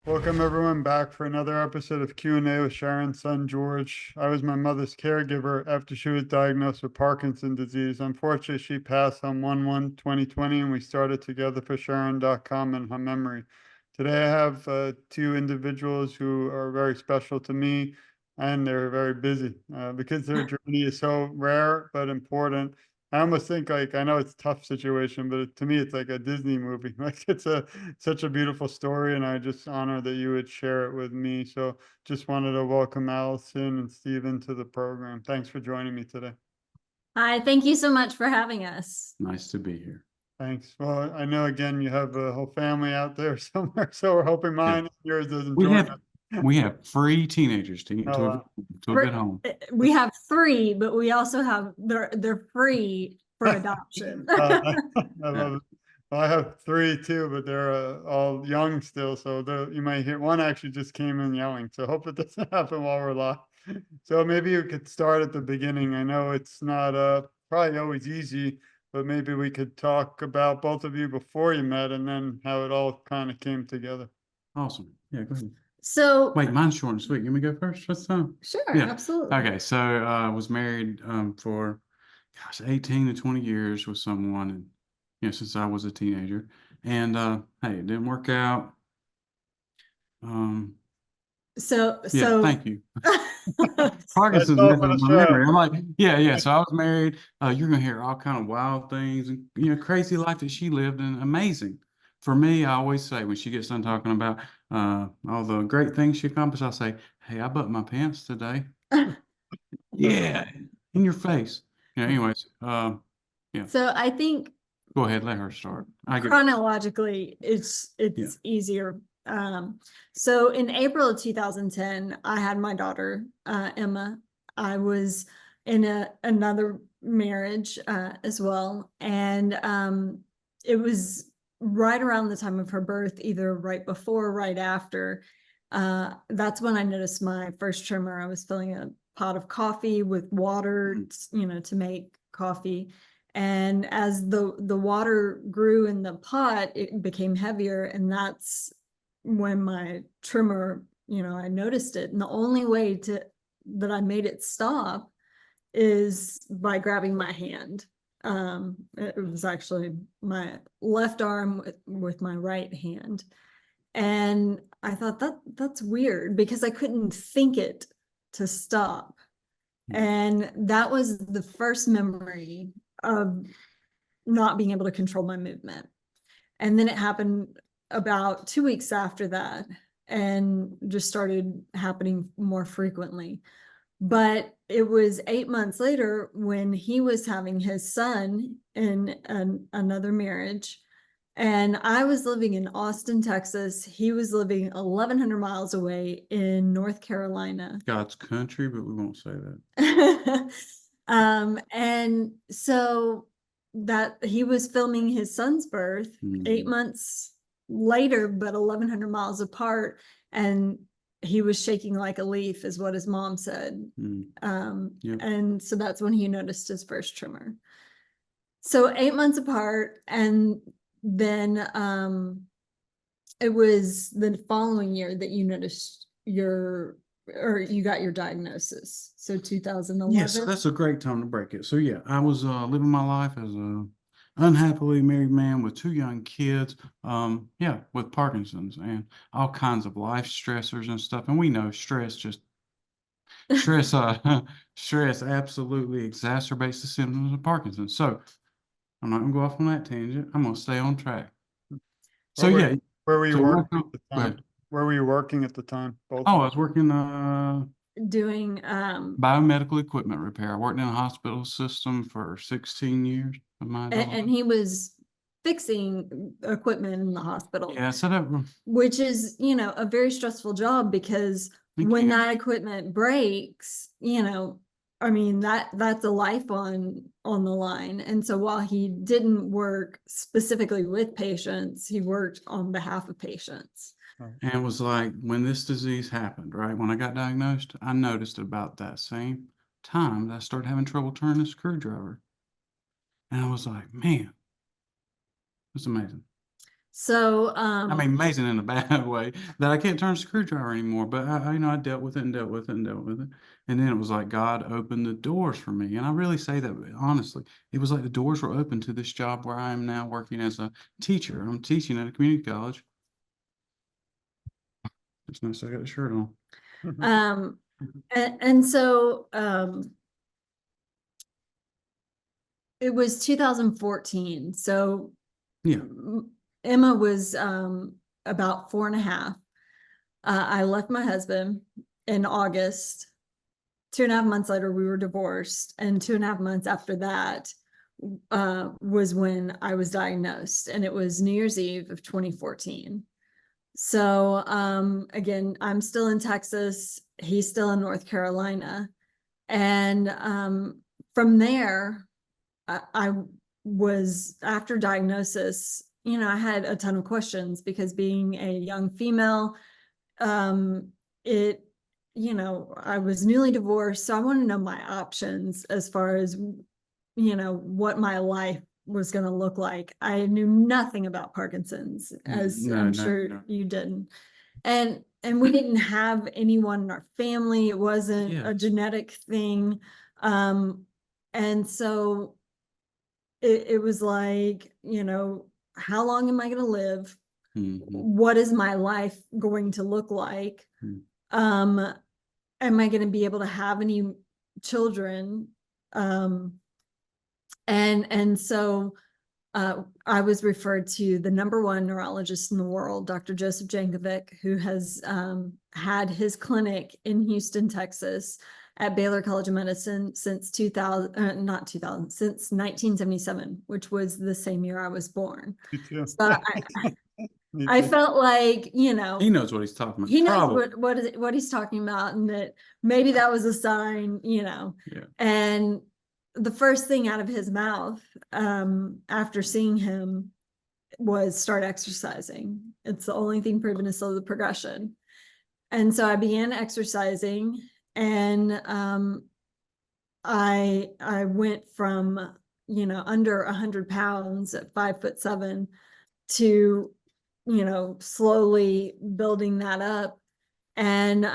Welcome everyone back for another episode of Q&A with Sharon's son George. I was my mother's caregiver after she was diagnosed with Parkinson's disease. Unfortunately, she passed on 1/1/2020, and we started together for Sharon.com in her memory. Today I have two individuals who are very special to me, and they're very busy because their journey is so rare but important. I almost think, like, I know it's a tough situation, but to me, it's like a Disney movie. Like, it's such a beautiful story, and I just honor that you would share it with me. So just wanted to welcome Allison and Stephen to the program. Thanks for joining me today. Hi, thank you so much for having us. Nice to be here. Thanks. Well, I know, again, you have a whole family out there somewhere, so we're hoping mine and yours doesn't join us. We have 3 teenagers to Oh, a good home. We have 3, but we also have they're free for adoption. I love it. Well, I have 3 too, but they're all young still, so you might hear one actually just came in yelling. So hope it doesn't happen while we're live. So maybe you could start at the beginning. I know it's not probably always easy, but maybe we could talk about both of you before you met and then how it all kind of came together. Awesome. Yeah, go ahead. So Wait, mine's short and sweet. You want me to go first this time? sure, Yeah. absolutely. Okay, so I was married for 18 to 20 years with someone, and since I was a teenager. And hey, it didn't work out. So thank you. Parkinson's all messing for with the my show. memory. I'm like, yeah. So I was married. You're gonna hear all kind of wild things and crazy life that she lived, and amazing. For me, I always say when she gets done talking about all the great things she accomplished, I say, "Hey, I buttoned my pants today." Yeah, in your face. Anyways, yeah. So I think Go ahead, let her start. chronologically it's easier. So in April of 2010, I had my daughter, Emma. I was in another marriage as well. And it was right around the time of her birth, either right before or right after. That's when I noticed my first tremor. I was filling a pot of coffee with water, to make coffee. And as the water grew in the pot, it became heavier. And that's when my tremor, I noticed it. And the only way that I made it stop is by grabbing my hand. It was actually my left arm with my right hand. And I thought that's weird because I couldn't think it to stop. And that was the first memory of not being able to control my movement. And then it happened about 2 weeks after that and just started happening more frequently. But it was 8 months later when he was having his son in another marriage. And I was living in Austin, Texas. He was living 1,100 miles away in North Carolina. God's country, but we won't say that. And so that he was filming his son's birth 8 months later, but 1,100 miles apart. And he was shaking like a leaf, is what his mom said. And so that's when he noticed his first tremor. So 8 months apart. And then it was the following year that you noticed you got your diagnosis. So 2011. Yes, that's a great time to break it. So yeah, I was living my life as a unhappily married man with 2 young kids, with Parkinson's and all kinds of life stressors and stuff. And we know stress absolutely exacerbates the symptoms of Parkinson's. So I'm not gonna go off on that tangent. I'm gonna stay on track. So where were you working at the time? Go ahead. Where were you working at the time? I was working doing biomedical equipment repair. I worked in a hospital system for 16 years of my adult life. And he was fixing equipment in the hospital. Yeah, so that which is, a very stressful job because when that equipment breaks, I mean, that's a life on the line. And so while he didn't work specifically with patients, he worked on behalf of patients. And it was like when this disease happened, right? When I got diagnosed, I noticed about that same time that I started having trouble turning a screwdriver. And I was like, man, it's amazing. So, I mean, amazing in a bad way that I can't turn a screwdriver anymore. But I dealt with it and dealt with it and dealt with it. And then it was like God opened the doors for me. And I really say that honestly. It was like the doors were open to this job where I am now working as a teacher. I'm teaching at a community college. It's nice I got a shirt on. and so, it was 2014. So Yeah. Emma was, about 4.5. I left my husband in August. 2.5 months later, we were divorced, and 2.5 months after that was when I was diagnosed, and it was New Year's Eve of 2014. So again, I'm still in Texas. He's still in North Carolina, and from there, I was, after diagnosis, you know, I had a ton of questions because being a young female, you know, I was newly divorced, so I want to know my options as far as, you know, what my life was going to look like. I knew nothing about Parkinson's, as I'm sure you didn't. And we didn't have anyone in our family. It wasn't a genetic thing. And so it was like, you know, how long am I going to live? What is my life going to look like? Am I going to be able to have any children? And so I was referred to the #1 neurologist in the world, Dr. Joseph Jankovic, who has had his clinic in Houston, Texas, at Baylor College of Medicine since 1977, which was the same year I was born. So I felt like, you know, he knows what he's talking about. He knows what he's talking about, and that maybe that was a sign, you know. Yeah. And the first thing out of his mouth after seeing him was start exercising. It's the only thing proven to slow the progression. And so I began exercising, and I went from, you know, under 100 pounds at 5'7" to, you know, slowly building that up. And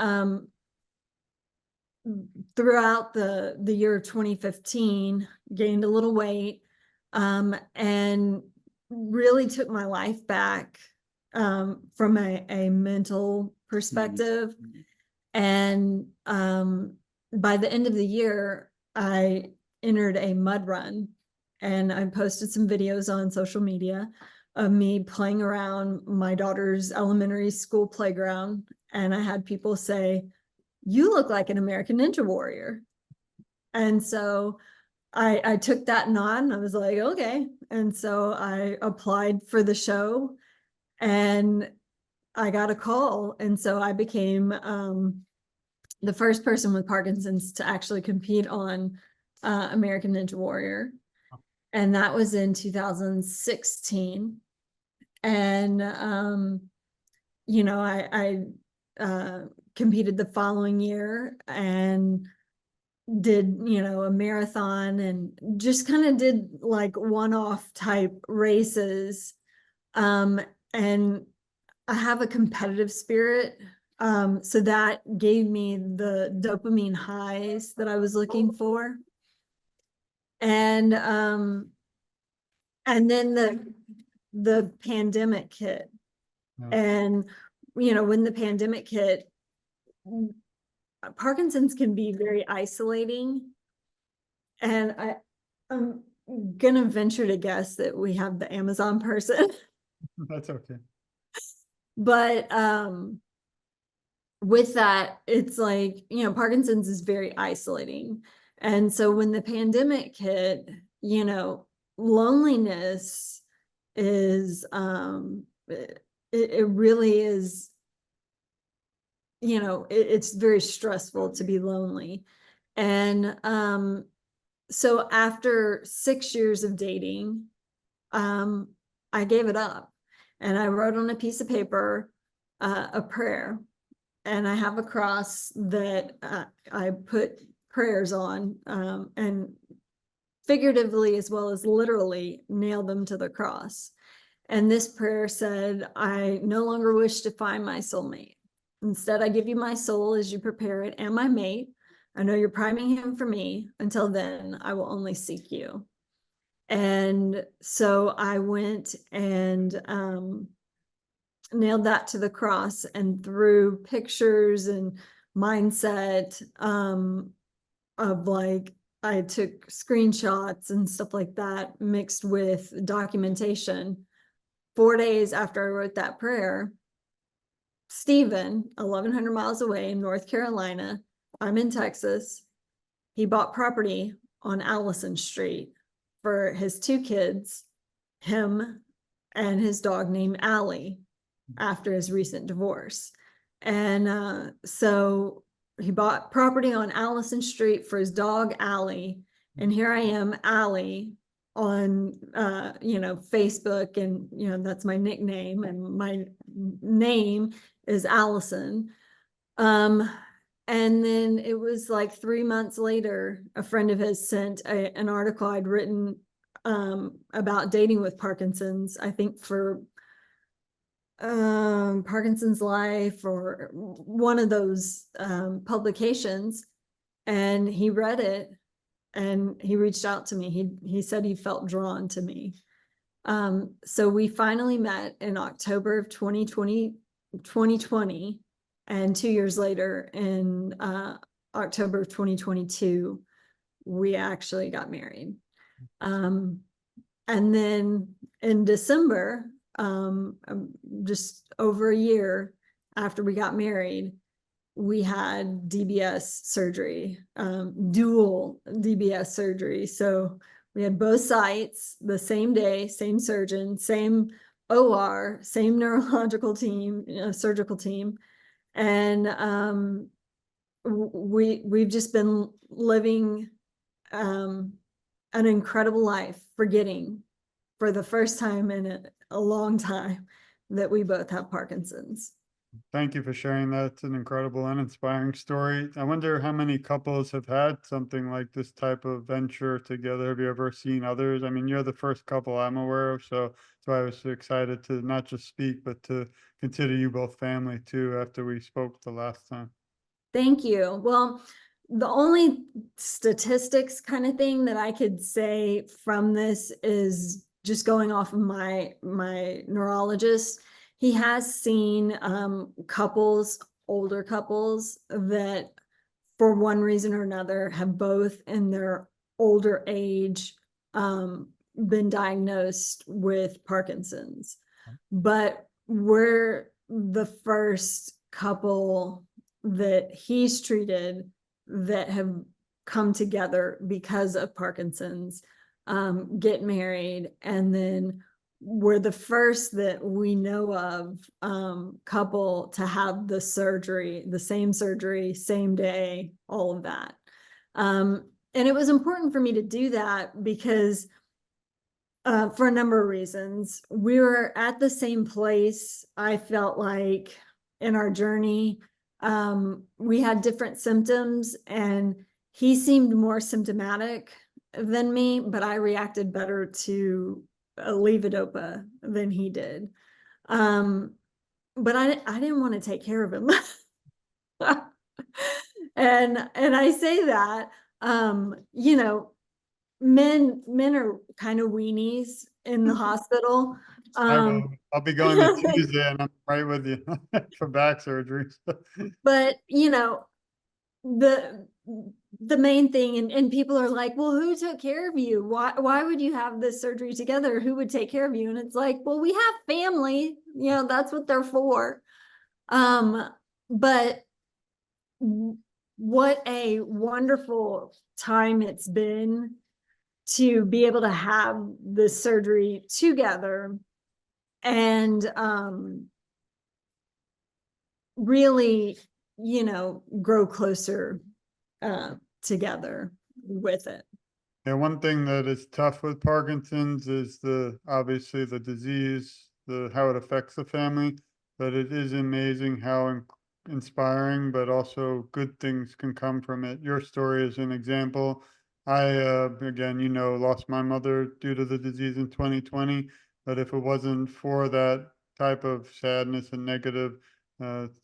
throughout the year of 2015, gained a little weight, and really took my life back from a mental perspective. And by the end of the year, I entered a mud run, and I posted some videos on social media of me playing around my daughter's elementary school playground. And I had people say, "You look like an American Ninja Warrior." And so I took that nod, and I was like, okay. And so I applied for the show, and I got a call. And so I became the first person with Parkinson's to actually compete on American Ninja Warrior. And that was in 2016. And, you know, I competed the following year and did, you know, a marathon, and just kind of did like one-off type races. And I have a competitive spirit. So that gave me the dopamine highs that I was looking for. And then the pandemic hit. And, you know, when the pandemic hit, Parkinson's can be very isolating. And I'm gonna venture to guess that we have the Amazon person. That's okay. But with that, it's like, you know, Parkinson's is very isolating. And so when the pandemic hit, you know, loneliness is it really is, you know, it's very stressful to be lonely. And so after 6 years of dating, I gave it up, and I wrote on a piece of paper a prayer, and I have a cross that I put prayers on, and figuratively as well as literally nailed them to the cross. And this prayer said, I no longer wish to find my soulmate. Instead, I give you my soul as you prepare it and my mate. I know you're priming him for me. Until then, I will only seek you. And so I went and nailed that to the cross, and through pictures and mindset of like, I took screenshots and stuff like that mixed with documentation. 4 days after I wrote that prayer, Stephen, 1,100 miles away in North Carolina, I'm in Texas, he bought property on Allison Street for his 2 kids, him and his dog named Allie, after his recent divorce. And so he bought property on Allison Street for his dog Allie. And here I am, Allie, on Facebook, and that's my nickname, and my name is Allison. And then it was like 3 months later, a friend of his sent an article I'd written about dating with Parkinson's, I think for Parkinson's Life or one of those publications. And he read it and he reached out to me. He said he felt drawn to me. So we finally met in October of 2020, and 2 years later in October of 2022, we actually got married. And then in December, just over a year after we got married, we had DBS surgery, dual DBS surgery. So we had both sites the same day, same surgeon, same OR, same neurological team, surgical team. And we've just been living an incredible life, forgetting for the first time in a long time that we both have Parkinson's. Thank you for sharing that. It's an incredible and inspiring story. I wonder how many couples have had something like this type of venture together. Have you ever seen others? I mean, you're the first couple I'm aware of, so I was so excited to not just speak, but to consider you both family too after we spoke the last time. Thank you. Well, the only statistics kind of thing that I could say from this is just going off of my neurologist. He has seen couples, older couples, that for one reason or another have both in their older age been diagnosed with Parkinson's. But we're the first couple that he's treated that have come together because of Parkinson's, get married, and then we're the first that we know of couple to have the surgery, the same surgery, same day, all of that. And it was important for me to do that because for a number of reasons. We were at the same place, I felt like, in our journey. We had different symptoms, and he seemed more symptomatic than me, but I reacted better to levodopa than he did. But I didn't want to take care of him. And I say that, men are kind of weenies in the hospital. I'll be going to Tuesday and I'm right with you for back surgery. But the main thing, and people are like, well, who took care of you? Why would you have this surgery together? Who would take care of you? And it's like, well, we have family, that's what they're for. But what a wonderful time it's been to be able to have this surgery together and really, grow closer together with it. Yeah, one thing that is tough with Parkinson's is obviously the disease, how it affects the family, but it is amazing how inspiring, but also good things can come from it. Your story is an example. I, again, lost my mother due to the disease in 2020. But if it wasn't for that type of sadness and negative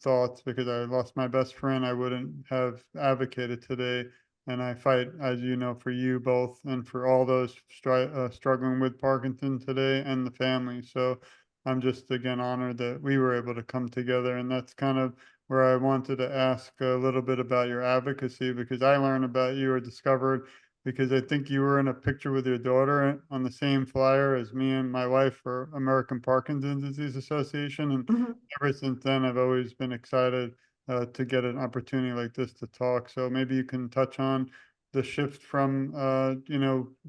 thoughts, because I lost my best friend, I wouldn't have advocated today. And I fight, as you know, for you both and for all those struggling with Parkinson today and the family. So I'm just again honored that we were able to come together. And that's kind of where I wanted to ask a little bit about your advocacy, because I learned about you or discovered because I think you were in a picture with your daughter on the same flyer as me and my wife for American Parkinson's Disease Association. And Mhm. ever since then, I've always been excited to get an opportunity like this to talk. So maybe you can touch on the shift from,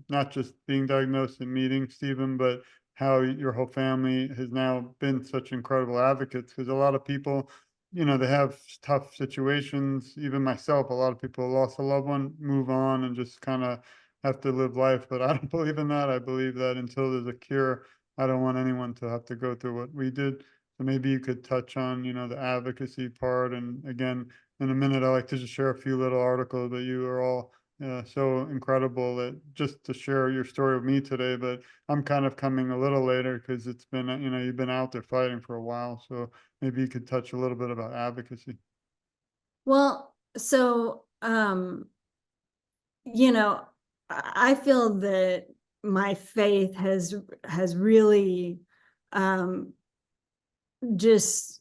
not just being diagnosed and meeting Stephen, but how your whole family has now been such incredible advocates. Because a lot of people, they have tough situations. Even myself, a lot of people lost a loved one, move on, and just kind of have to live life. But I don't believe in that. I believe that until there's a cure, I don't want anyone to have to go through what we did. So maybe you could touch on, the advocacy part. And again, in a minute, I'd like to just share a few little articles, but you are all so incredible that just to share your story with me today. But I'm kind of coming a little later because it's been, you've been out there fighting for a while. So maybe you could touch a little bit about advocacy. Well, so, you know, I feel that my faith has really, just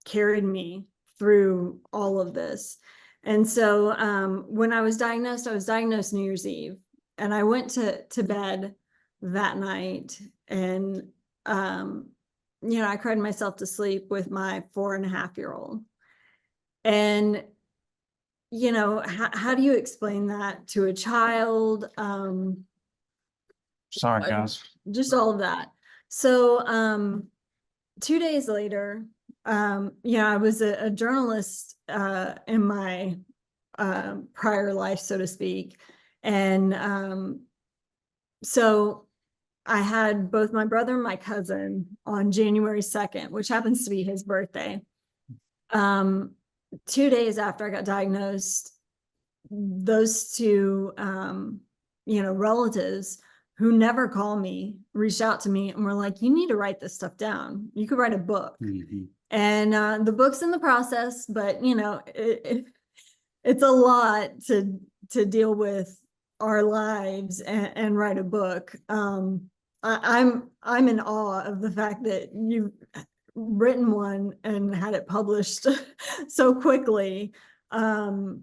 carried me through all of this. And so, when I was diagnosed New Year's Eve, and I went to bed that night, and, I cried myself to sleep with my 4.5-year-old. And, how do you explain that to a child? Sorry, guys. Just all of that. So, 2 days later, I was a journalist in my prior life, so to speak. And so I had both my brother and my cousin on January 2nd, which happens to be his birthday. 2 days after I got diagnosed, those two, relatives who never call me reached out to me and were like, you need to write this stuff down. You could write a book. Mhm. And the book's in the process, but it's a lot to deal with our lives and write a book. I'm in awe of the fact that you've written one and had it published so quickly. But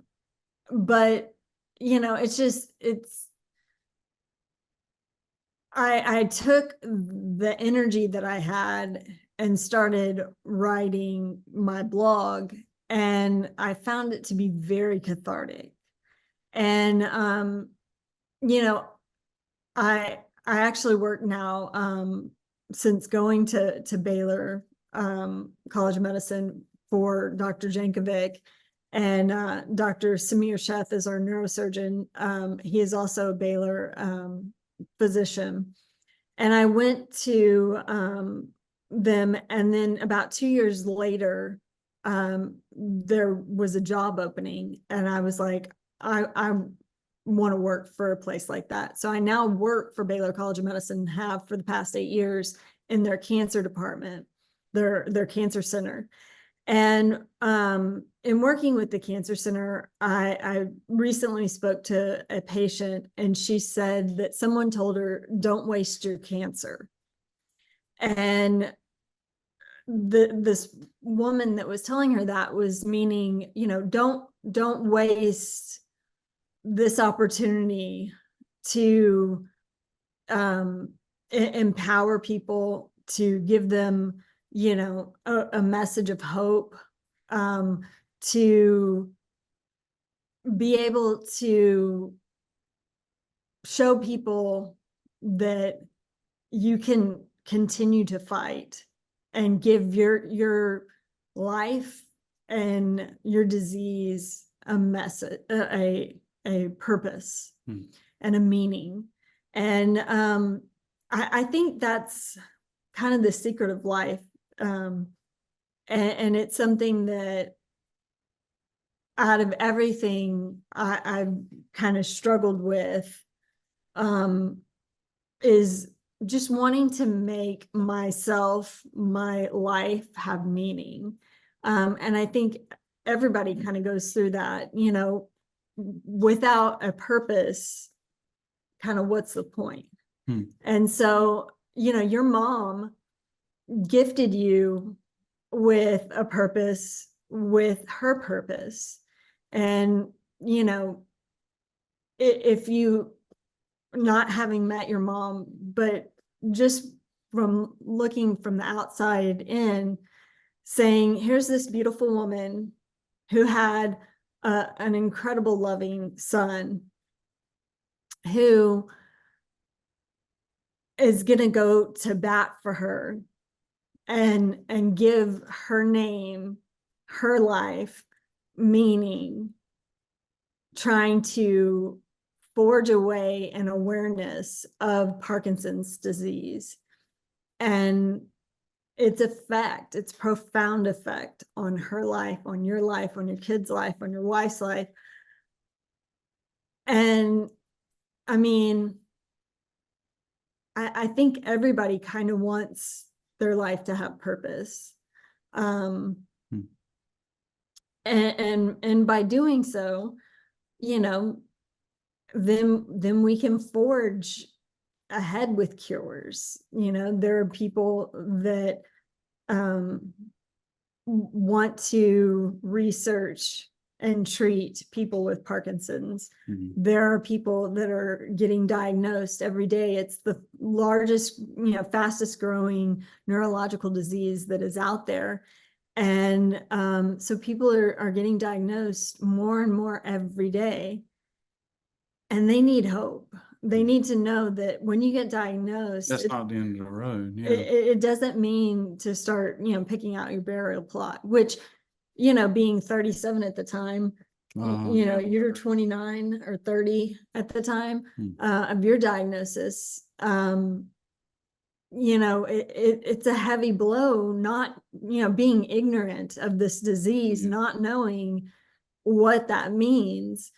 I took the energy that I had and started writing my blog, and I found it to be very cathartic. And I actually work now, since going to Baylor College of Medicine, for Dr. Jankovic, and Dr. Samir Sheth is our neurosurgeon. He is also a Baylor physician. And I went to them, and then about 2 years later, there was a job opening, and I was like, I want to work for a place like that. So I now work for Baylor College of Medicine, have for the past 8 years, in their cancer department, their cancer center. And in working with the cancer center, I recently spoke to a patient, and she said that someone told her, don't waste your cancer. And this woman that was telling her that was meaning, don't waste this opportunity to empower people, to give them, a message of hope, to be able to show people that you can continue to fight and give your life and your disease a message, a purpose and a meaning. And I think that's kind of the secret of life. And it's something that, out of everything I've kind of struggled with, is just wanting to make myself, my life have meaning. And I think everybody kind of goes through that, you know, without a purpose, kind of what's the point? And so, you know, your mom gifted you with a purpose, with her purpose. And, you know, if you, not having met your mom, but just from looking from the outside in, saying, here's this beautiful woman who had an incredible loving son who is going to go to bat for her and give her name, her life meaning, trying to forge a way and awareness of Parkinson's disease and its effect, its profound effect on her life, on your kid's life, on your wife's life. And I mean, I think everybody kind of wants their life to have purpose. And by doing so, you know, then we can forge ahead with cures. You know, there are people that want to research and treat people with Parkinson's. There are people that are getting diagnosed every day. It's the largest, you know, fastest growing neurological disease that is out there. And so people are getting diagnosed more and more every day. And they need hope. They need to know that when you get diagnosed, That's not the end of the road. Yeah. It doesn't mean to start, you know, picking out your burial plot, which, you know, being 37 at the time, you know, you're 29 or 30 at the time of your diagnosis. You know, it's a heavy blow, not, you know, being ignorant of this disease, not knowing what that means.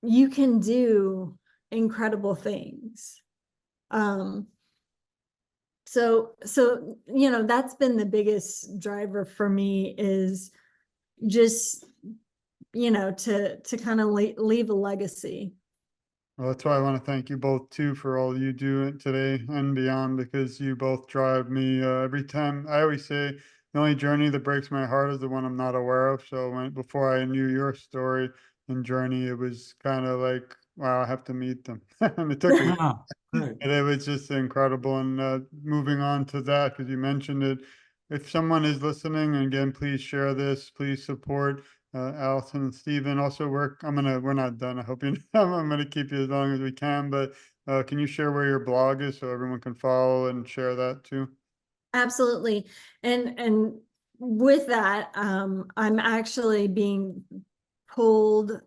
You can do incredible things. So, you know, that's been the biggest driver for me, is just, you know, to kind of leave a legacy. Well, that's why I want to thank you both too for all you do today and beyond, because you both drive me every time. I always say the only journey that breaks my heart is the one I'm not aware of. So before I knew your story and journey, it was kind of like, wow, I have to meet them. And it took a while. And it was just incredible. And moving on to that, because you mentioned it, if someone is listening, and again, please share this, please support Allison and Stephen. Also, we're not done. I hope you know, I'm gonna keep you as long as we can, but can you share where your blog is so everyone can follow and share that too? Absolutely. And with that, I'm actually being pulled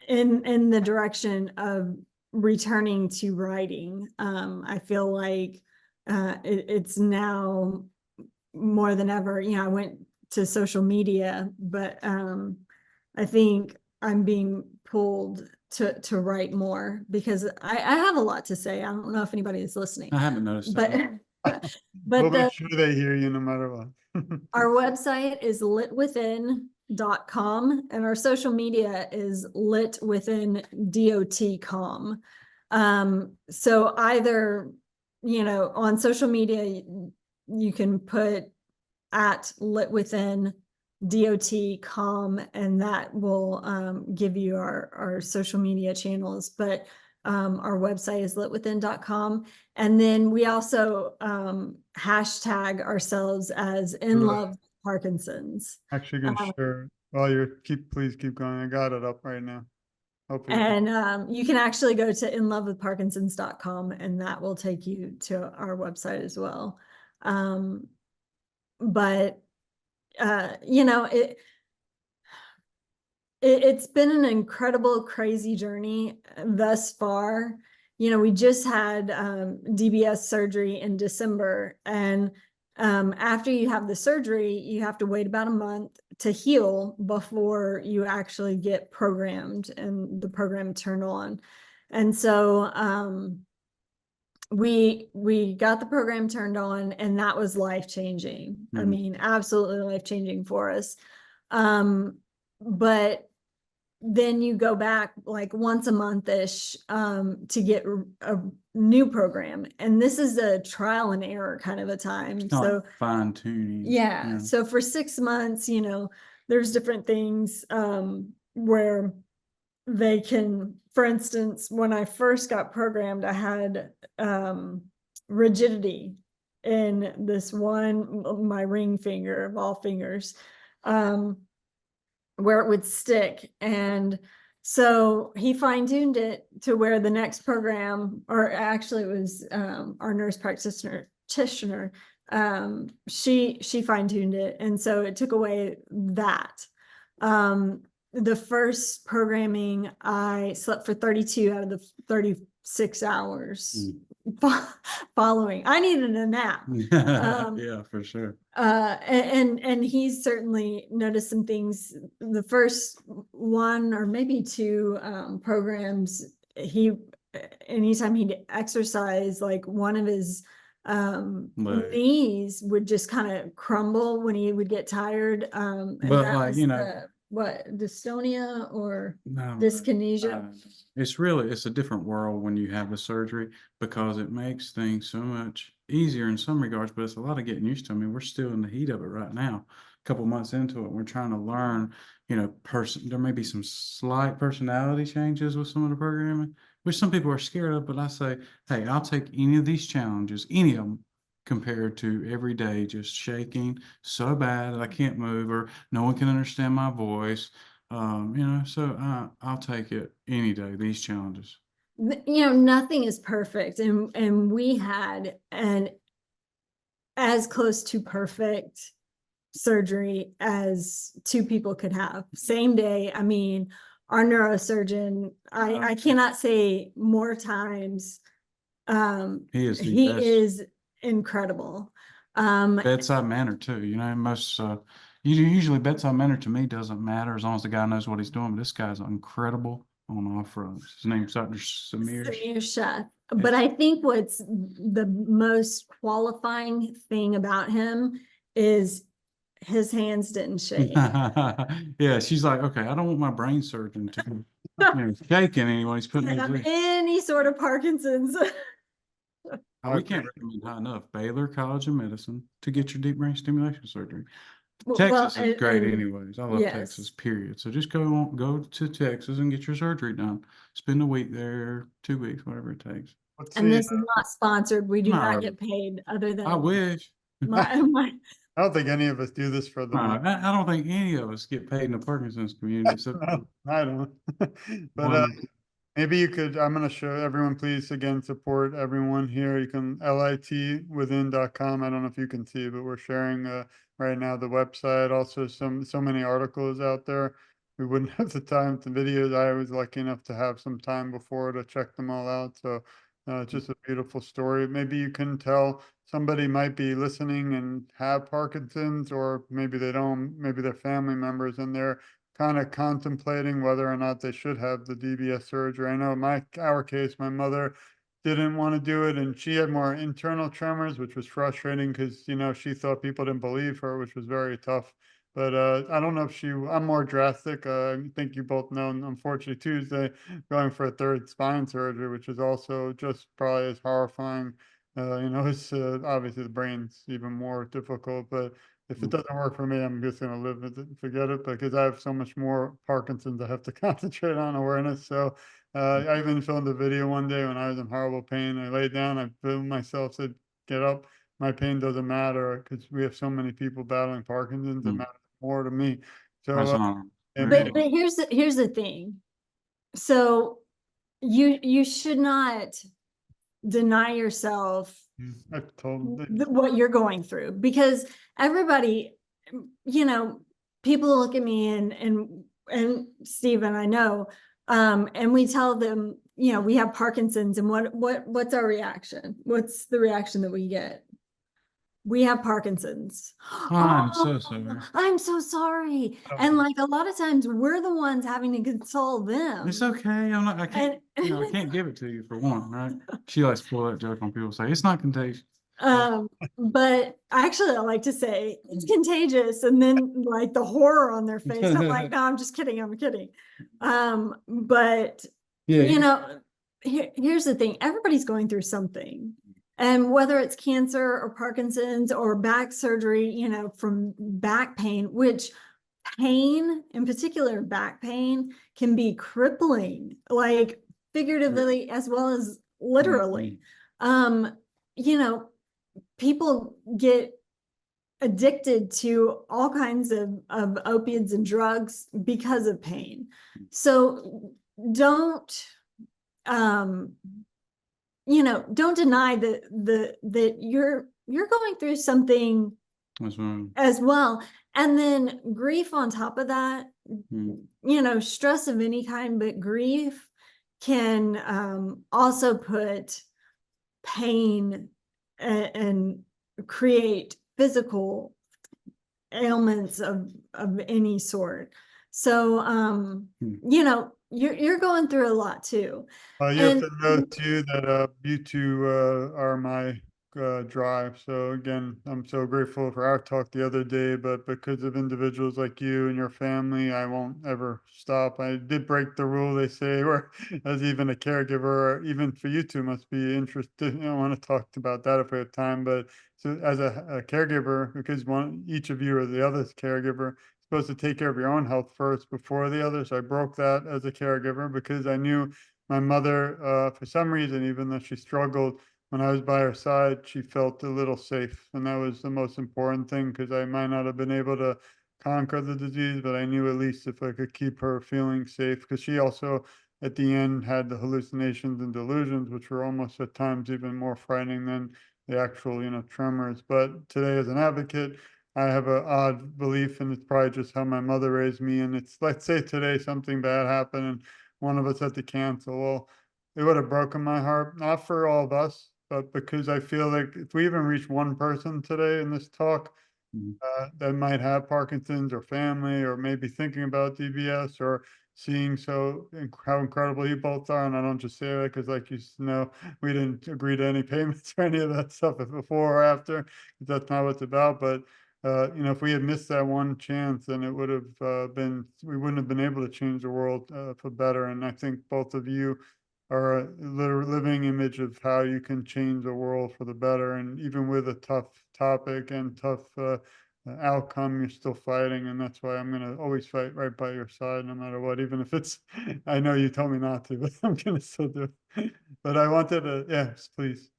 in the direction of returning to writing. I feel like it's now more than ever. You know, I went to social media, but I think I'm being pulled to write more, because I have a lot to say. I don't know if anybody is listening. I haven't noticed but that. We'll make sure they hear you no matter what. Our website is litwithin.com, and our social media is litwithin.com. So either, you know, on social media, you can put at litwithin.com, and that will give you our social media channels. But our website is litwithin.com. And then we also hashtag ourselves as in love with Parkinson's. Actually gonna share while please keep going. I got it up right now. Hopefully. And you can actually go to inlovewithparkinsons.com, and that will take you to our website as well. But you know, it's been an incredible, crazy journey thus far. You know, we just had DBS surgery in December, and after you have the surgery, you have to wait about a month to heal before you actually get programmed and the program turned on. And so we got the program turned on, and that was life-changing. I Mhm. mean, absolutely life-changing for us. But then you go back like once a month-ish to get a new program. And this is a trial and error kind of a time. Kinda So like fine tuning. yeah. So for 6 months, there's different things where they can, for instance, when I first got programmed, I had rigidity in this one, my ring finger of all fingers, where it would stick. And so he fine-tuned it to where the next program, or actually it was our nurse practitioner, she fine-tuned it. And so it took away that. The first programming, I slept for 32 out of the 36 hours following. I needed a nap. Yeah, for sure. And he's certainly noticed some things. The first one or maybe two programs, anytime he'd exercise, like one of his knees would just kind of crumble when he would get tired. And But that like, was dystonia or dyskinesia. It's a different world when you have the surgery, because it makes things so much easier in some regards, but it's a lot of getting used to. I mean, we're still in the heat of it right now, a couple months into it. We're trying to learn, there may be some slight personality changes with some of the programming, which some people are scared of, but I say, hey, I'll take any of these challenges, any of them, compared to every day just shaking so bad that I can't move, or no one can understand my voice. So I'll take it any day, these challenges. Nothing is perfect, and we had an as close to perfect surgery as two people could have, same day. I mean, our neurosurgeon, I cannot say more times, He is he is incredible. Bedside manner too. Usually bedside manner to me doesn't matter as long as the guy knows what he's doing. But this guy's incredible on all fronts. His name's Dr. Samir. Chef. But I think what's the most qualifying thing about him is his hands didn't shake. Yeah, she's like, okay, I don't want my brain surgeon to shaking anyway. He's putting Have any sort of Parkinson's. We can't recommend high enough Baylor College of Medicine to get your deep brain stimulation surgery. Well, Texas is great anyways. I love yes. Texas, period. So just go to Texas and get your surgery done. Spend a week there, 2 weeks, whatever it takes. And this is not sponsored. We do not get paid other than I wish. my I don't think any of us do this for the money. I don't think any of us get paid in the Parkinson's community. So No, I don't. But maybe you could, I'm going to show everyone, please, again, support everyone here. You can litwithin.com. I don't know if you can see, but we're sharing right now the website. Also, so many articles out there. We wouldn't have the time to videos. I was lucky enough to have some time before to check them all out. So it's just a beautiful story. Maybe you can tell somebody might be listening and have Parkinson's, or maybe they don't, maybe they're family members and they're kind of contemplating whether or not they should have the DBS surgery. I know our case, my mother didn't want to do it, and she had more internal tremors, which was frustrating because, she thought people didn't believe her, which was very tough. But I don't know if I'm more drastic. I think you both know, unfortunately, Tuesday, going for a third spine surgery, which is also just probably as horrifying. It's obviously the brain's even more difficult, but if it doesn't work for me, I'm just going to live with it and forget it, because I have so much more Parkinson's I have to concentrate on awareness. So I even filmed a video one day when I was in horrible pain. I laid down, I filmed myself, said, get up. My pain doesn't matter, because we have so many people battling Parkinson's. It matters more to me. So, but here's the thing. So you should not deny yourself I've told what you're going through, because everybody, people look at me and Stephen, I know, and we tell them, we have Parkinson's, and what's our reaction? What's the reaction that we get? we have Parkinson's. I'm so Oh, sorry. I'm so sorry. Oh. And like a lot of times we're the ones having to console them. It's okay. I can't, And I can't give it to you for one, right? She likes to pull that joke on people, say it's not contagious. but actually I like to say it's contagious, and then like the horror on their face. I'm like, no, I'm just kidding. I'm kidding. But Yeah, you know, here's the thing. Everybody's going through something. And whether it's cancer or Parkinson's or back surgery, you know, from back pain, which pain, in particular back pain, can be crippling, like figuratively as well as literally. You know, people get addicted to all kinds of opiates and drugs because of pain. So don't you know, don't deny that you're going through something What's wrong? as well. And then grief on top of that, Mm. you know, stress of any kind, but grief can also put pain and create physical ailments of any sort. So you know, you're going through a lot too. You have And to know too that you two are my drive. So again, I'm so grateful for our talk the other day, but because of individuals like you and your family, I won't ever stop. I did break the rule, they say, where as even a caregiver, even for you two must be interested. I want to talk about that if we have time, but so as a caregiver, because each of you or the other's caregiver, supposed to take care of your own health first before the others. I broke that as a caregiver because I knew my mother, for some reason, even though she struggled, when I was by her side, she felt a little safe. And that was the most important thing because I might not have been able to conquer the disease, but I knew at least if I could keep her feeling safe, because she also, at the end, had the hallucinations and delusions, which were almost at times even more frightening than the actual, you know, tremors. But today, as an advocate, I have an odd belief, and it's probably just how my mother raised me. And it's, let's say today something bad happened and one of us had to cancel. Well, it would have broken my heart, not for all of us, but because I feel like if we even reach one person today in this talk Mhm. that might have Parkinson's or family, or maybe thinking about DBS, or seeing how incredible you both are. And I don't just say that because, like you know, we didn't agree to any payments or any of that stuff before or after. That's not what it's about. But you know, if we had missed that one chance, then it would have we wouldn't have been able to change the world for better. And I think both of you are a living image of how you can change the world for the better. And even with a tough topic and tough outcome, you're still fighting. And that's why I'm going to always fight right by your side, no matter what, even if it's, I know you told me not to, but I'm going to still do it. But I wanted to, yes, please.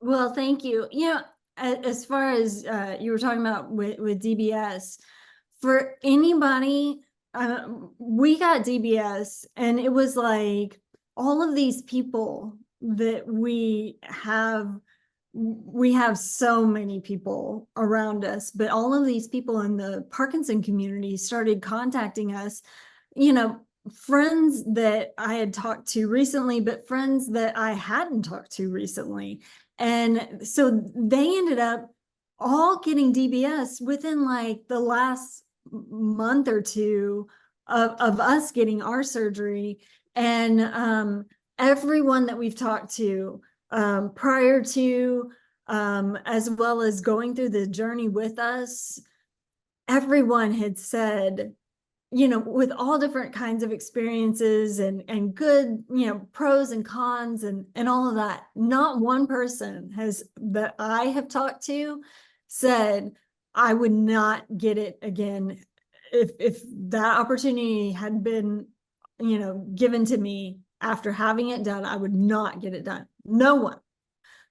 well, thank you. You know, as far as you were talking about with DBS, for anybody, we got DBS, and it was like all of these people that we have so many people around us, but all of these people in the Parkinson community started contacting us, you know, friends that I had talked to recently, but friends that I hadn't talked to recently. And so they ended up all getting DBS within like the last month or two of us getting our surgery. And everyone that we've talked to prior to, as well as going through the journey with us, everyone had said, you know, with all different kinds of experiences and good, you know, pros and cons and all of that, not one person that I have talked to said I would not get it again if that opportunity had been, you know, given to me after having it done. I would not get it done. No one.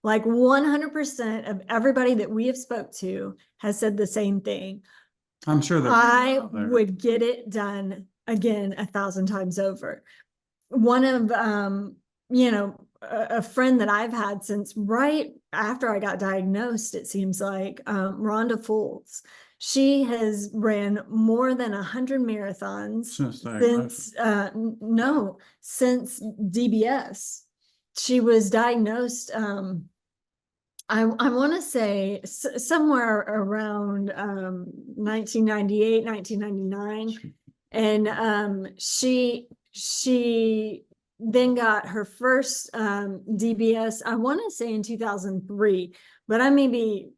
Like 100% of everybody that we have spoke to has said the same thing. I'm sure that I would get it done again 1,000 times over. One of, you know, a friend that I've had since right after I got diagnosed, it seems like, Rhonda Fools. She has ran more than 100 marathons since DBS. She was diagnosed I want to say somewhere around 1998, 1999. And she then got her first DBS, I want to say in 2003, but I may be,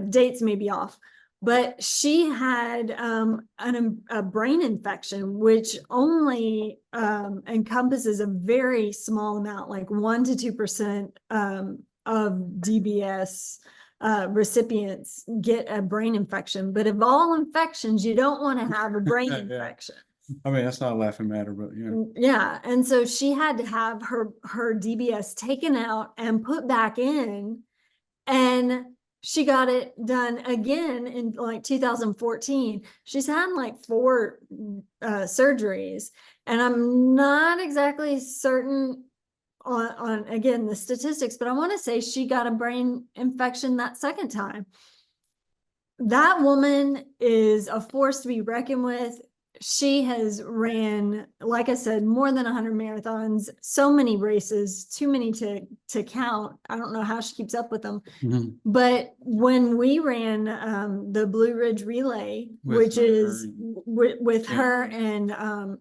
dates may be off. But she had a brain infection, which only encompasses a very small amount, like 1 to 2% of DBS recipients get a brain infection. But of all infections, you don't want to have a brain Yeah. infection. I mean, that's not a laughing matter, but Yeah. And so she had to have her DBS taken out and put back in, and she got it done again in like 2014. She's had like 4 surgeries, and I'm not exactly certain on again the statistics, but I want to say she got a brain infection that second time. That woman is a force to be reckoned with. She has ran, like I said, more than 100 marathons, so many races, too many to count. I don't know how she keeps up with them. Mhm. But when we ran the Blue Ridge Relay, which is with her, and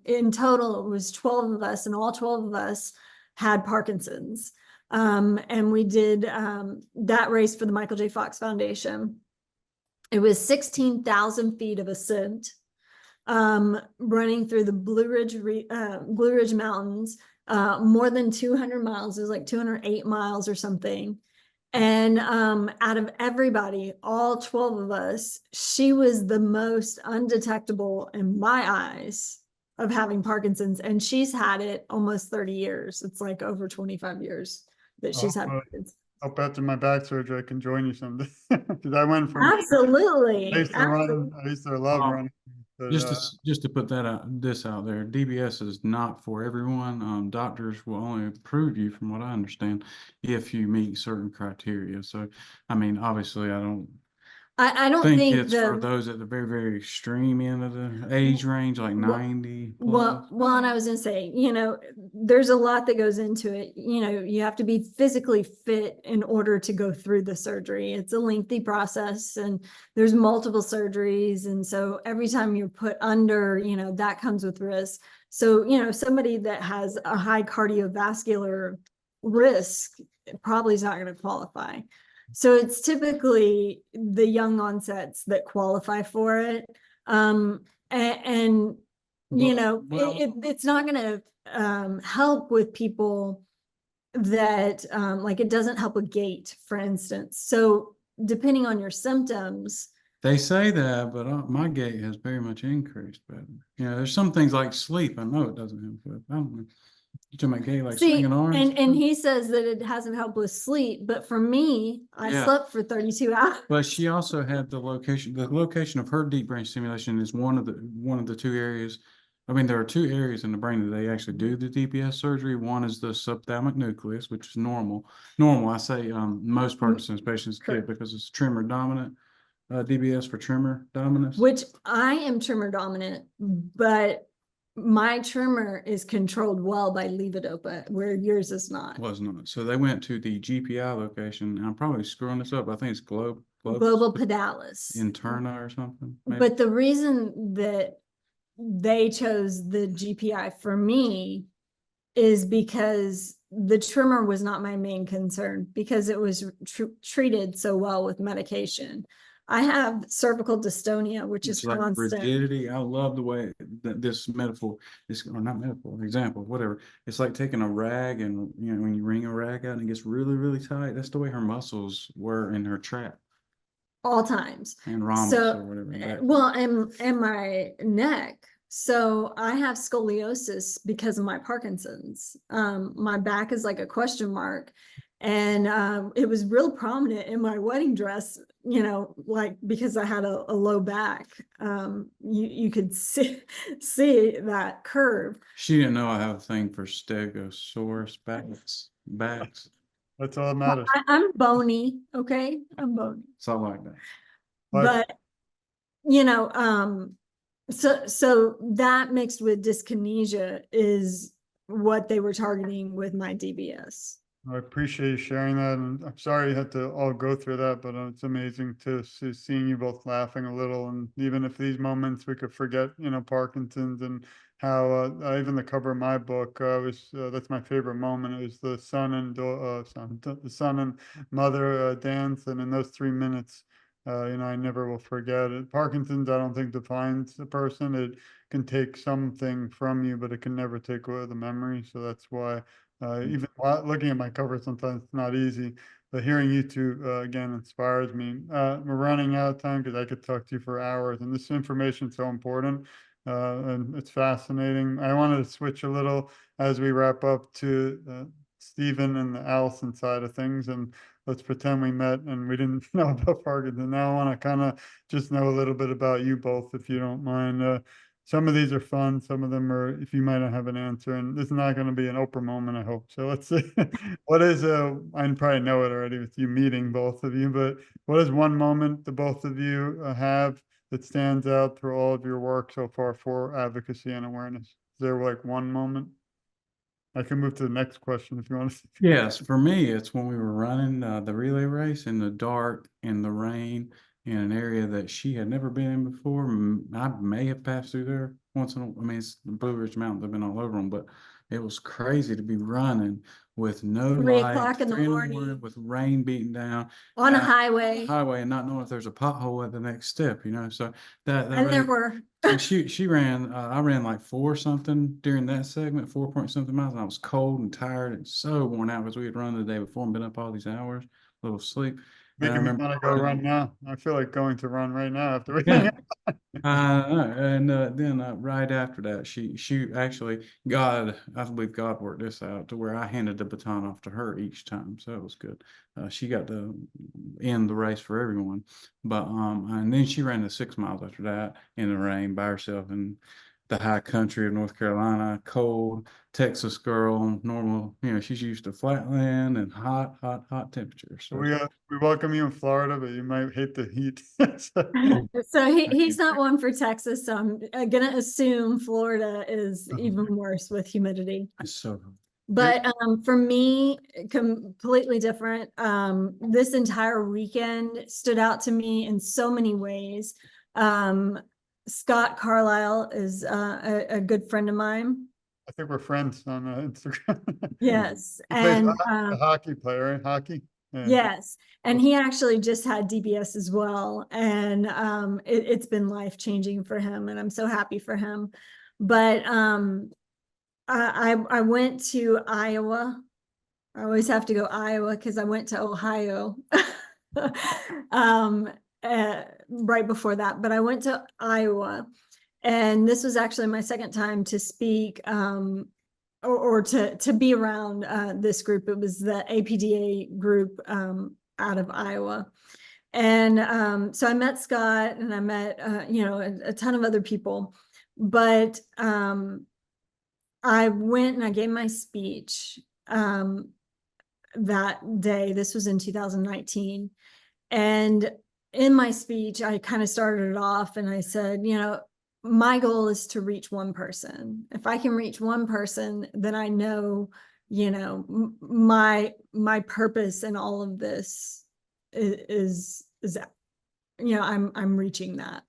in total it was 12 of us, and all 12 of us had Parkinson's. And we did that race for the Michael J. Fox Foundation. It was 16,000 feet of ascent, running through the Blue Ridge Mountains, more than 200 miles. It was like 208 miles or something. And out of everybody, all 12 of us, she was the most undetectable in my eyes of having Parkinson's. And she's had it almost 30 years. It's like over 25 years that she's had Parkinson's. Hope after my back surgery I can join you someday. Because I went from Absolutely. I used to run, I used to love running. But, just to put that this out there, DBS is not for everyone. Doctors will only approve you, from what I understand, if you meet certain criteria. So, I mean, obviously, I don't think it's for those at the very, very extreme end of the age range, like 90 plus. Well, and I was gonna say, there's a lot that goes into it. You have to be physically fit in order to go through the surgery. It's a lengthy process, and there's multiple surgeries. And so every time you're put under, that comes with risk. So, somebody that has a high cardiovascular risk probably is not going to qualify. So it's typically the young onsets that qualify for it. It's not going to help with people that like it doesn't help with gait, for instance. So depending on your symptoms. They say that, but my gait has very much increased. But there's some things like sleep. I know it doesn't help with. I don't know. To my gay, like swinging arms. And he says that it hasn't helped with sleep, but for me, I slept for 32 hours. But she also had the location of her deep brain stimulation is one of the 2 areas. I mean, there are 2 areas in the brain that they actually do the DBS surgery. One is the subthalamic nucleus, which is normal. I say most Parkinson's patients get because it's tremor dominant. DBS for tremor dominance. Which I am tremor dominant, but my tremor is controlled well by levodopa, where yours is not. Was not. So they went to the GPI location, and I'm probably screwing this up. I think it's global pedalis interna or something. Maybe. But the reason that they chose the GPI for me is because the tremor was not my main concern, because it was treated so well with medication. I have cervical dystonia, which is like constant. rigidity. I love the way that this metaphor is, or not metaphor, example, whatever. It's like taking a rag, and when you wring a rag out and it gets really, really tight. That's the way her muscles were in her trap. All times. And rhombus or whatever. Well, and my neck. So I have scoliosis because of my Parkinson's. My back is like a question mark. And it was real prominent in my wedding dress, like because I had a low back. You could see that curve. She didn't know I have a thing for stegosaurus backs. That's all that matters. I'm bony, okay? I'm bony. Something like that. But so that mixed with dyskinesia is what they were targeting with my DBS. I appreciate you sharing that, and I'm sorry you had to all go through that, but it's amazing to see seeing you both laughing a little, and even if these moments we could forget, Parkinson's and how even the cover of my book was that's my favorite moment. It was the the son and mother dance, and in those 3 minutes, I never will forget it. Parkinson's, I don't think defines a person. It can take something from you, but it can never take away the memory. So that's why. Even looking at my cover, sometimes it's not easy, but hearing you two again inspires me. We're running out of time because I could talk to you for hours, and this information is so important, and it's fascinating. I wanted to switch a little as we wrap up to Stephen and the Allison side of things, and let's pretend we met and we didn't know about Parkinson. Now I want to kind of just know a little bit about you both, if you don't mind. Some of these are fun. Some of them are, if you might not have an answer, and this is not going to be an Oprah moment, I hope. So let's see. What is I probably know it already with you meeting both of you, but what is one moment the both of you have that stands out through all of your work so far for advocacy and awareness? Is there like one moment? I can move to the next question if you want to. Yes, for me, it's when we were running the relay race in the dark, in the rain, in an area that she had never been in before. I may have passed through there once in a, I mean, it's the Blue Ridge Mountains, I've been all over them, but it was crazy to be running with no 3 o'clock light, in the 3 in the morning, morning with rain beating down on a uh, highway. highway, and not knowing if there's a pothole at the next step, so that And there really. were, And she ran, I ran like 4 something during that segment, 4 point something miles. And I was cold and tired and so worn out because we had run the day before and been up all these hours, little sleep. And I Making me remember want to go run running, now. I feel like going to run right now after we hang yeah. out. And then right after that, she actually, I believe God worked this out to where I handed the baton off to her each time, so it was good. She got to end the race for everyone, but and then she ran the 6 miles after that in the rain by herself in the high country of North Carolina, cold Texas girl, normal. She's used to flat land and hot, hot, hot temperatures. So We welcome you in Florida, but you might hate the heat. so thank he's you. not one for Texas. So I'm gonna assume Florida is even worse with humidity. So But for me, completely different. This entire weekend stood out to me in so many ways. Scott Carlisle is a good friend of mine. I think we're friends on Instagram. Yes, He plays and a hockey player, right? Hockey. Yeah. yes, and he actually just had DBS as well, and it's been life-changing for him, and I'm so happy for him. But I went to Iowa. I always have to go Iowa because I went to Ohio right before that, but I went to Iowa, and this was actually my second time to speak or to be around this group. It was the APDA group out of Iowa. And so I met Scott, and I met a ton of other people, but I went and I gave my speech that day. This was in 2019. And in my speech, I kind of started it off and I said, my goal is to reach one person. If I can reach one person, then I know, my purpose in all of this is I'm reaching that.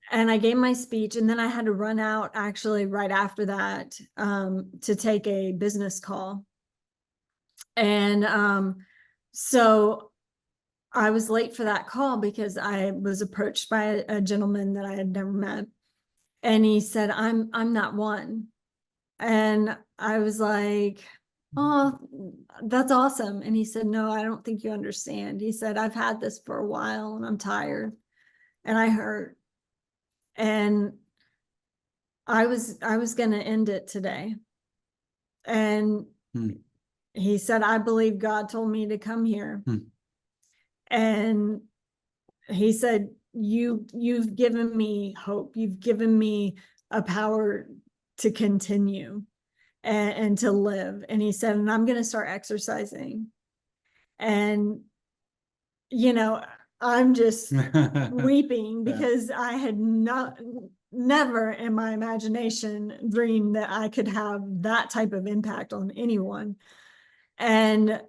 And I gave my speech, and then I had to run out actually right after that to take a business call. And so I was late for that call because I was approached by a gentleman that I had never met. And he said, I'm not one. And I was like, oh, that's awesome. And he said, no, I don't think you understand. He said, I've had this for a while and I'm tired and I hurt. And I was going to end it today. And he said, I believe God told me to come here. And he said, you've given me hope. You've given me a power to continue and to live. And he said, and I'm going to start exercising. And, I'm just weeping because I had never in my imagination dreamed that I could have that type of impact on anyone. And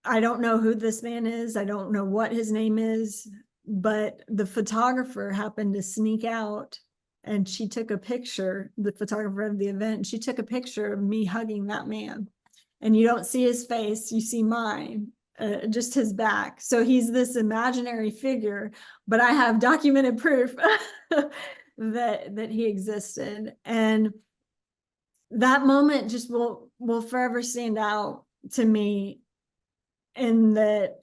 I don't know who this man is. I don't know what his name is, but the photographer happened to sneak out and she took a picture, the photographer of the event, she took a picture of me hugging that man. And you don't see his face, you see mine, just his back. So he's this imaginary figure, but I have documented proof that he existed. And that moment just will forever stand out to me, in that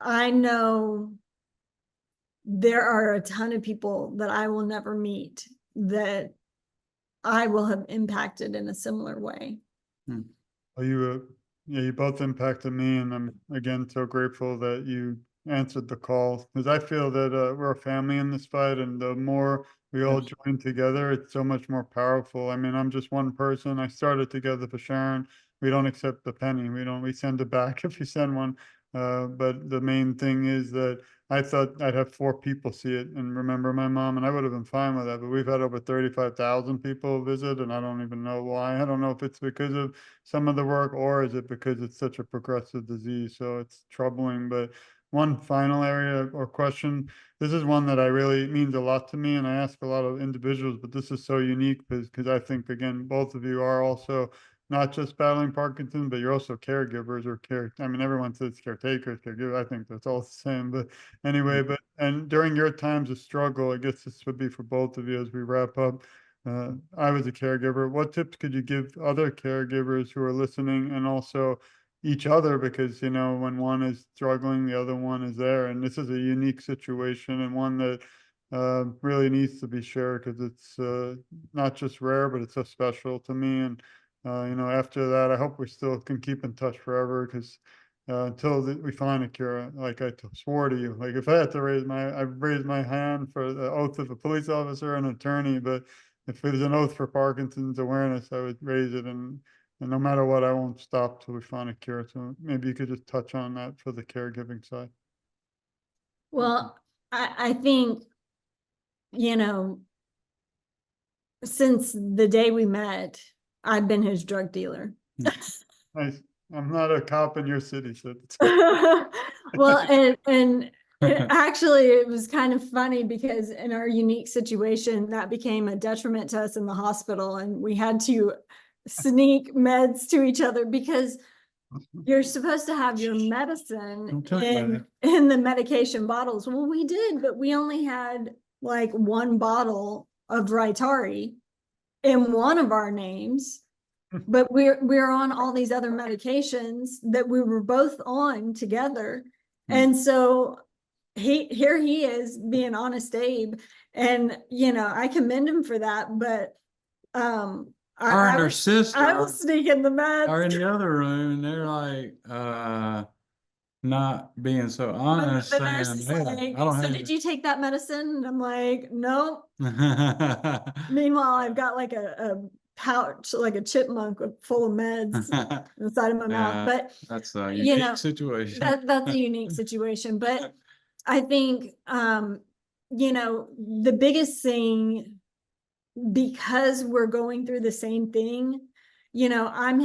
I know there are a ton of people that I will never meet that I will have impacted in a similar way. Well, you both impacted me, and I'm again so grateful that you answered the call, because I feel that we're a family in this fight, and the more we all join together, it's so much more powerful. I mean, I'm just one person. I started Together for Sharon. We don't accept the penny. We send it back if you send one. But the main thing is that I thought I'd have 4 people see it and remember my mom, and I would have been fine with that. But we've had over 35,000 people visit, and I don't even know why. I don't know if it's because of some of the work, or is it because it's such a progressive disease? So it's troubling. But one final area or question, this is one that I really means a lot to me, and I ask a lot of individuals, but this is so unique because I think, again, both of you are also not just battling Parkinson, but you're also caregivers or I mean, everyone says caretakers, caregivers. I think that's all the same. But anyway, and during your times of struggle, I guess this would be for both of you as we wrap up. I was a caregiver. What tips could you give other caregivers who are listening, and also each other? Because, when one is struggling, the other one is there. And this is a unique situation, and one that really needs to be shared, because it's not just rare, but it's so special to me. And after that, I hope we still can keep in touch forever, because until we find a cure, like I swore to you, like if I had to I've raised my hand for the oath of a police officer and attorney, but if it was an oath for Parkinson's awareness, I would raise it, and no matter what, I won't stop till we find a cure. So maybe you could just touch on that for the caregiving side. Well, I think, since the day we met, I've been his drug dealer. Nice. I'm not a cop in your city, so Well, and actually, it was kind of funny, because in our unique situation, that became a detriment to us in the hospital, and we had to sneak meds to each other, because you're supposed to have your medicine in the medication bottles. Well, we did, but we only had like 1 bottle of Rytari in one of our names. But we're on all these other medications that we were both on together. And so here he is being honest Abe, and I commend him for that. But Her and her sister I was sneaking the meds. are in the other room, and they're like not being so honest, The nurse saying, is "Hey, like, I don't so have did you take that medicine? And I'm like, no. Meanwhile, I've got like a pouch, like a chipmunk full of meds inside of my mouth. But that's a unique situation. That's a unique situation. But I think the biggest thing, because we're going through the same thing, I'm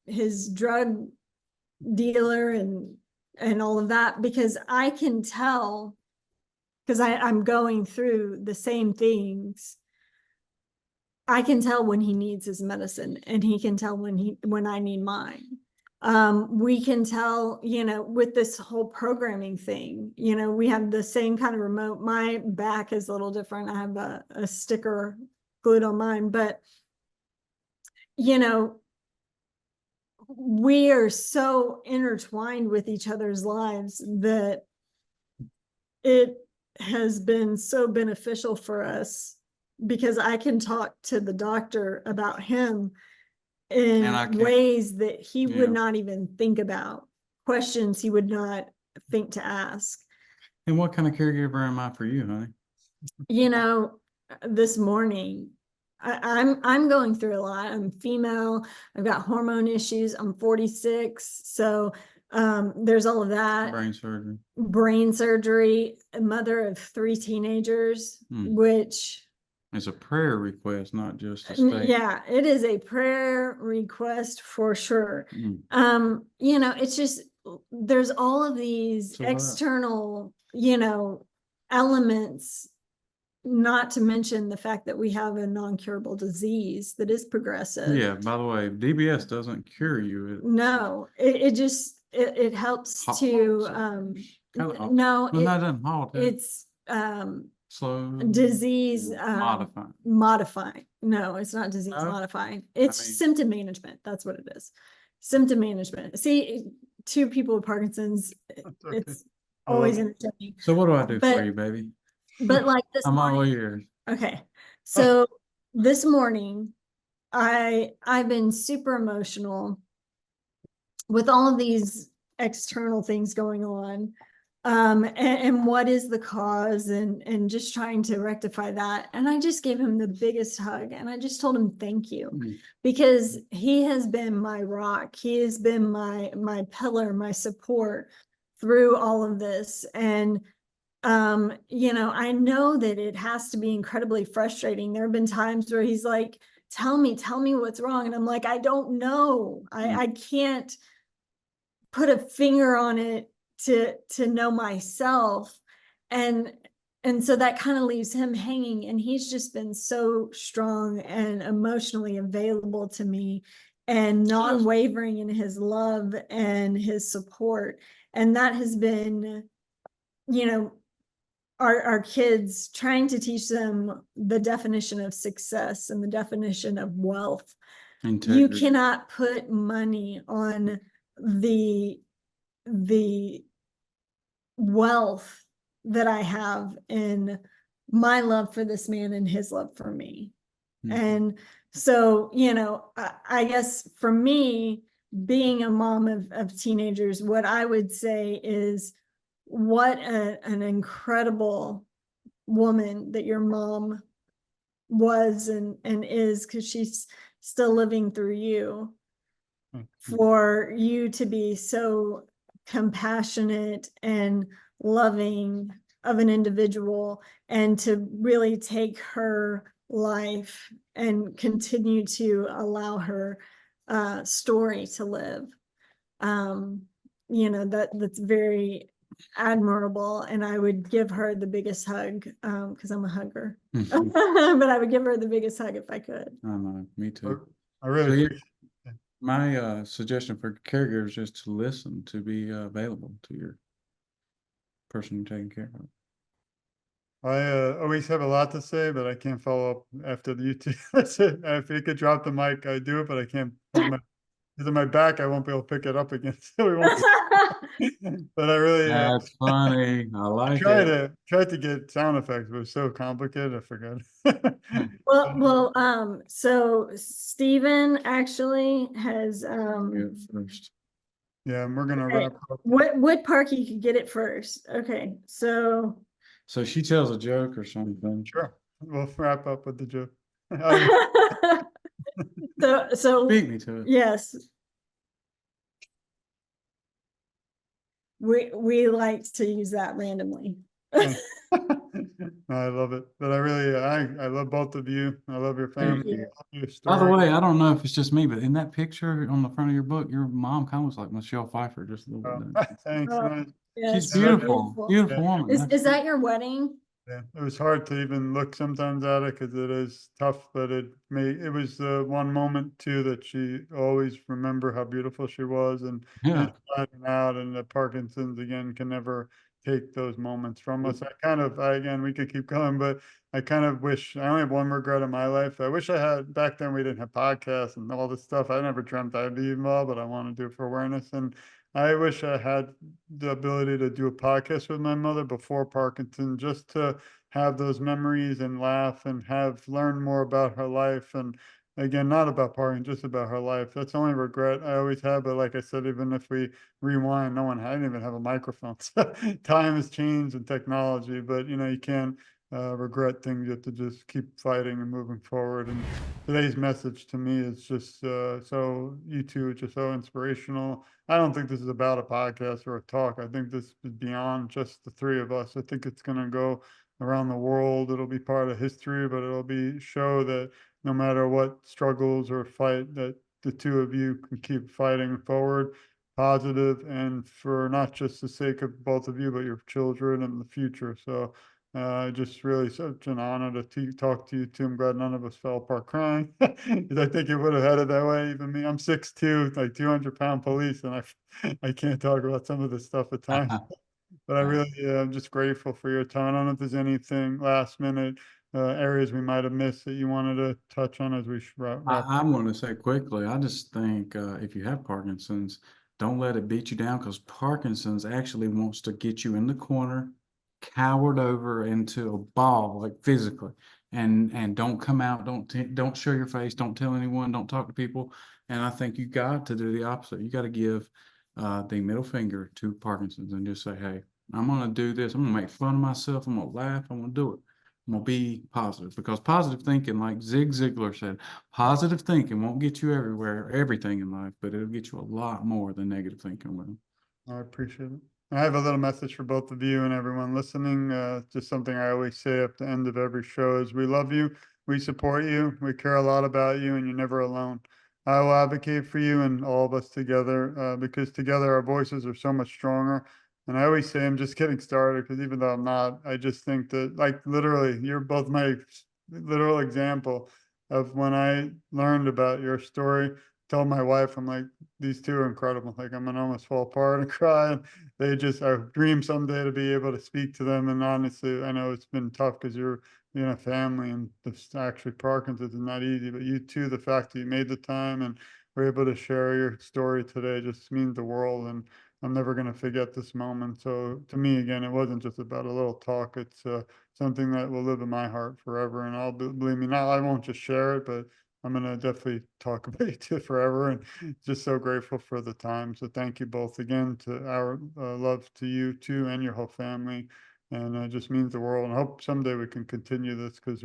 his drug dealer and all of that, because I can tell, because I'm going through the same things. I can tell when he needs his medicine, and he can tell when I need mine. We can tell, with this whole programming thing, we have the same kind of remote. My back is a little different. I have a sticker glued on mine, but we are so intertwined with each other's lives that it has been so beneficial for us, because I can talk to the doctor about him in ways that he would not even think about, questions he would not think to ask. And what kind of caregiver am I for you, honey? This morning, I'm going through a lot. I'm female. I've got hormone issues. I'm 46. So there's all of that. Brain surgery, a mother of 3 teenagers, which It's a prayer request, not just a statement. Yeah, it is a prayer request for sure. Mm. It's just, there's all of these So what? external, elements, not to mention the fact that we have a non-curable disease that is progressive. Yeah, by the way, DBS doesn't cure you. No, it just, it helps Halt. to, Kinda halt. no, Well, that doesn't halt it. it's, Slow. disease, Modifying. modifying. No, it's not disease No? modifying. It's mean- symptom management. That's what it is. Symptom management. See, two people with Parkinson's, okay. it's I love always it. entertaining. So what do I do for But- you, baby? But like this I'm all morning, ears. okay. So this morning, I've been super emotional with all of these external things going on. And what is the cause, and just trying to rectify that. And I just gave him the biggest hug, and I just told him thank you, because he has been my rock. He has been my pillar, my support through all of this. And I know that it has to be incredibly frustrating. There have been times where he's like, tell me what's wrong. And I'm like, I don't know. I can't put a finger on it to know myself. And so that kind of leaves him hanging, and he's just been so strong and emotionally available to me, and not wavering in his love and his support. And that has been, our kids, trying to teach them the definition of success and the definition of wealth. Integrity. You cannot put money on the wealth that I have in my love for this man and his love for me. And so, I guess for me, being a mom of teenagers, what I would say is, what an incredible woman that your mom was and is, because she's still living through you, for you to be so compassionate and loving of an individual, and to really take her life and continue to allow her story to live. That's very admirable, and I would give her the biggest hug, because I'm a hugger. But I would give her the biggest hug if I could. I know, me too. I really So, yeah, appreciate it. my suggestion for caregivers is to listen, to be available to your person you're taking care of. I always have a lot to say, but I can't follow up after the YouTube. That's it. If you could drop the mic, I do, but I can't. Because of my back, I won't be able to pick it up again. So we won't. But I really, That's funny. I like it. tried to get sound effects, but it was so complicated, I forgot. Well, so Stephen actually has Good first. Yeah, and we're gonna okay, wrap up. what Parky could get it first. Okay, so she tells a joke or something. Sure, we'll wrap up with the joke. so Beat me to it. yes, we like to use that randomly. No, I love it, but I love both of you. I love your family. you. I love your By the story. way, I don't know if it's just me, but in that picture on the front of your book, your mom kind of looks like Michelle Pfeiffer, just a little bit. Thanks, Oh, man. yes, She's so beautiful, beautiful Yeah. woman. Is that your wedding? Yeah, it was hard to even look sometimes at it because it is tough, but it was the one moment too that she always remember how beautiful she was, and Yeah. just finding out, and the Parkinson's again can never take those moments from us. Again, we could keep going, but I kind of wish, I only have one regret in my life. I wish I had, back then we didn't have podcasts and all this stuff. I never dreamt I'd be involved, but I want to do it for awareness. And I wish I had the ability to do a podcast with my mother before Parkinson, just to have those memories and laugh and learn more about her life. And again, not about Parkinson, just about her life. That's the only regret I always have. But like I said, even if we rewind, I didn't even have a microphone. So time has changed and technology, but you can't regret things. You have to just keep fighting and moving forward. And today's message to me is just so you two are just so inspirational. I don't think this is about a podcast or a talk. I think this is beyond just the three of us. I think it's going to go around the world. It'll be part of history, but it'll be show that no matter what struggles or fight, that the two of you can keep fighting forward, positive, and for not just the sake of both of you, but your children and the future. So just really such an honor to talk to you too. I'm glad none of us fell apart crying, because I think it would have headed that way. Even me, I'm 6'2", like 200-pound police, and I can't talk about some of this stuff at times. But I really am just grateful for your time. I don't know if there's anything last minute areas we might have missed that you wanted to touch on as we wrap up. I'm going to say quickly, I just think if you have Parkinson's, don't let it beat you down, because Parkinson's actually wants to get you in the corner, cowered over into a ball, like physically, and don't come out, don't show your face, don't tell anyone, don't talk to people. And I think you got to do the opposite. You got to give the middle finger to Parkinson's and just say, hey, I'm going to do this. I'm going to make fun of myself. I'm going to laugh. I'm going to do it. I'm going to be positive, because positive thinking, like Zig Ziglar said, positive thinking won't get you everything in life, but it'll get you a lot more than negative thinking will. I appreciate it. I have a little message for both of you and everyone listening. Just something I always say at the end of every show is we love you, we support you, we care a lot about you, and you're never alone. I will advocate for you and all of us together because together our voices are so much stronger. And I always say I'm just getting started, because even though I'm not, I just think that, like, literally, you're both my literal example of when I learned about your story. Told my wife, I'm like, these two are incredible. Like, I'm gonna almost fall apart and cry. And they just, I dream someday to be able to speak to them. And honestly, I know it's been tough because you're in a family, and this actually Parkinson's is not easy. But you too, the fact that you made the time and were able to share your story today just means the world. And I'm never gonna forget this moment. So to me, again, it wasn't just about a little talk. It's something that will live in my heart forever. And believe me, now I won't just share it, but I'm gonna definitely talk about it too forever, and just so grateful for the time. So thank you both again. To our love to you too and your whole family, and it just means the world. And I hope someday we can continue this, because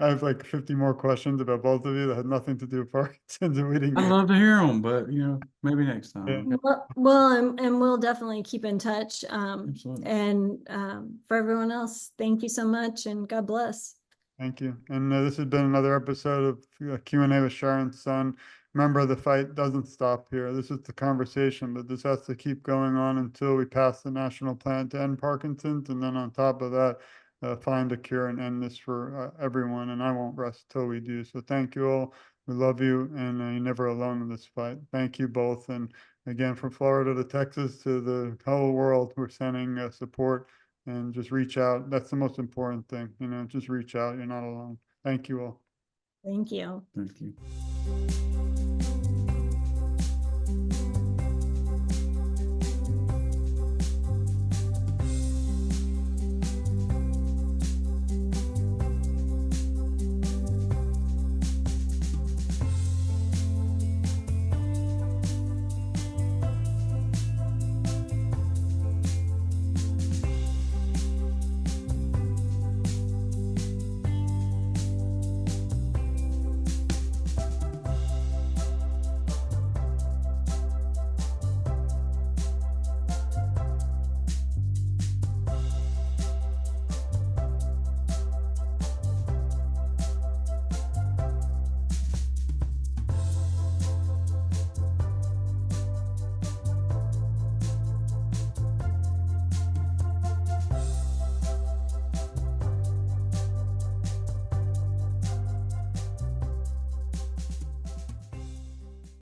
I have like 50 more questions about both of you that had nothing to do with Parkinson's, and we didn't I'd get. love to hear them, but maybe next time. Yeah. Okay? Well, and we'll definitely keep in touch. Absolutely. And for everyone else, thank you so much, and God bless. Thank you. And this has been another episode of Q&A with Sharon's son. Remember, the fight doesn't stop here. This is the conversation, but this has to keep going on until we pass the national plan to end Parkinson's. And then on top of that, find a cure and end this for everyone. And I won't rest till we do. So thank you all. We love you, and you're never alone in this fight. Thank you both. And again, from Florida to Texas to the whole world, we're sending support. And just reach out. That's the most important thing. Just reach out. You're not alone. Thank you all. Thank you. Thank you.